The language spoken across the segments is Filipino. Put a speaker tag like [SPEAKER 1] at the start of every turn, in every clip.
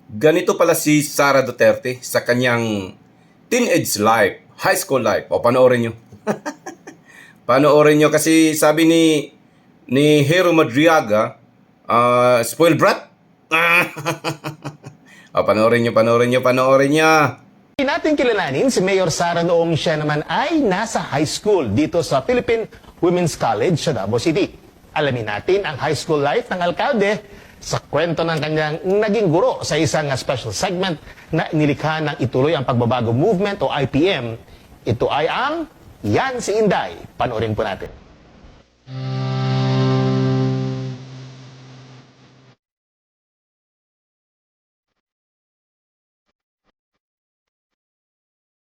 [SPEAKER 1] Ganito pala si Sara Duterte sa kanyang teenage life, high school life. O panoorin nyo. Panoorin nyo kasi sabi ni Hero Madriaga, spoiled brat. O panoorin nyo, panoorin nyo, panoorin nyo.
[SPEAKER 2] Natin kilalanin si Mayor Sara noong siya naman ay nasa high school dito sa Philippine Women's College sa Davao City. Alamin natin ang high school life ng alkalde sa kwento ng kanyang naging guro sa isang special segment na nilikha ng Ituloy ang Pagbabago Movement o IPM. Ito ay ang Yan si Inday. Panoorin po natin.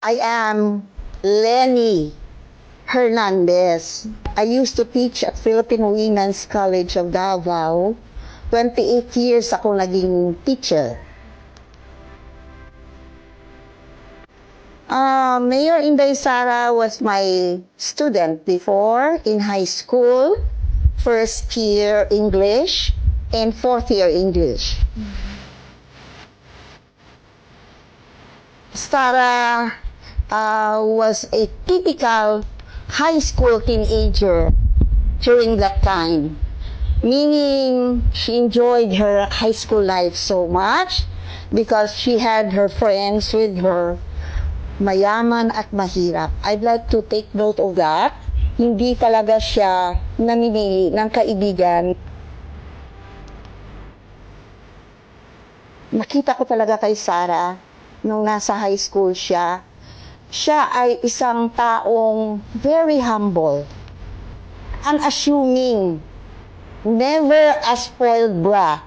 [SPEAKER 3] I am Lenny Hernandez. I used to teach at Philippine Women's College of Davao. 28 years ako naging teacher. Mayor Inday Sara was my student before in high school, first year English and fourth year English. Sara was a typical high school teenager during that time. Meaning, she enjoyed her high school life so much because she had her friends with her, mayaman at mahirap. I'd like to take note of that. Hindi talaga siya namimili ng kaibigan. Nakita ko talaga kay Sara nung nasa high school siya. Siya ay isang taong very humble, unassuming, never a spoiled brat.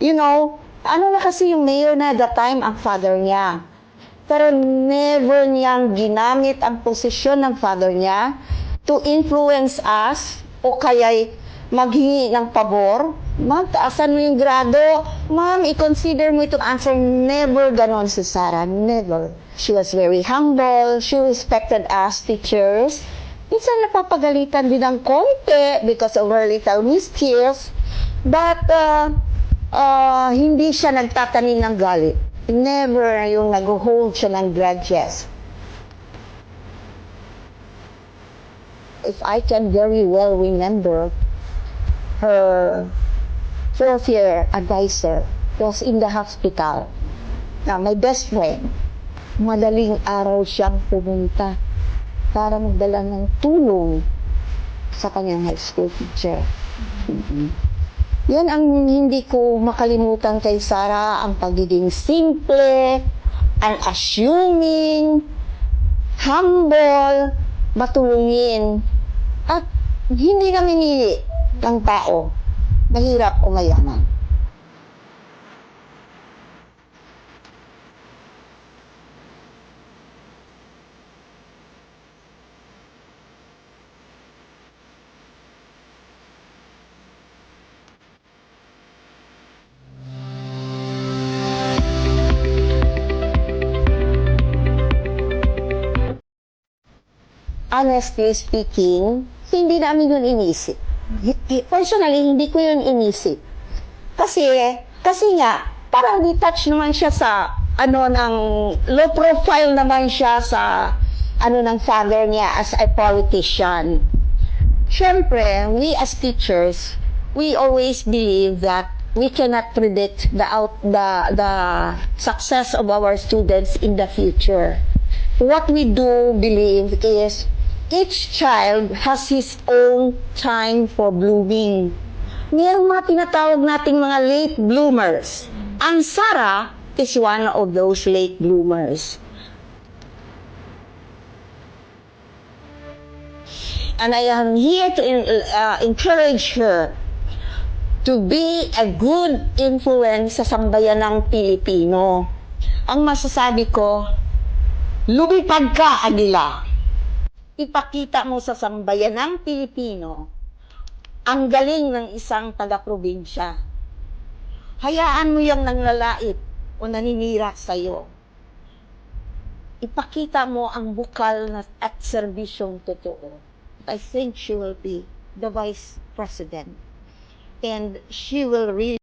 [SPEAKER 3] You know, ano na kasi yung mayor na that time, ang father niya. Pero never niyang ginamit ang posisyon ng father niya to influence us o kaya'y maghingi ng pabor. Ma'am, taasan mo yung grado. Ma'am, i-consider mo itong answer. Never ganon si Sara. Never. She was very humble. She respected us teachers. Minsan napapagalitan din ng konti because of her little mischief. But, hindi siya nagtatanim ng galit. Never yung nag-hold siya ng grudges. If I can very well remember, her fourth year advisor was in the hospital. Now, my best friend, madaling araw siyang pumunta para magdala ng tulong sa kanyang high school teacher. Yan ang hindi ko makalimutan kay Sara, ang pagiging simple, unassuming, humble, matulungin, at hindi kami nili ng tao, mahirap o mayaman. Honestly speaking, hindi namin yun inisip. Personally, hindi ko yun inisip. Kasi nga, parang detached naman siya sa, low profile naman siya sa, ng father niya as a politician. Siyempre, we as teachers, we always believe that we cannot predict the success of our students in the future. What we do believe is each child has his own time for blooming. Mayroong mga tinatawag nating mga late bloomers. Ang Sara is one of those late bloomers. And I am here to encourage her to be a good influence sa sambayanang Pilipino. Ang masasabi ko, lumipad ka, Agila. Ipakita mo sa sambayanang Pilipino ang galing ng isang taga-probinsya. Hayaan mo yung nanlalait o naninira sa'yo. Ipakita mo ang bukal at serbisyong totoo. I think she will be the Vice President. And she will really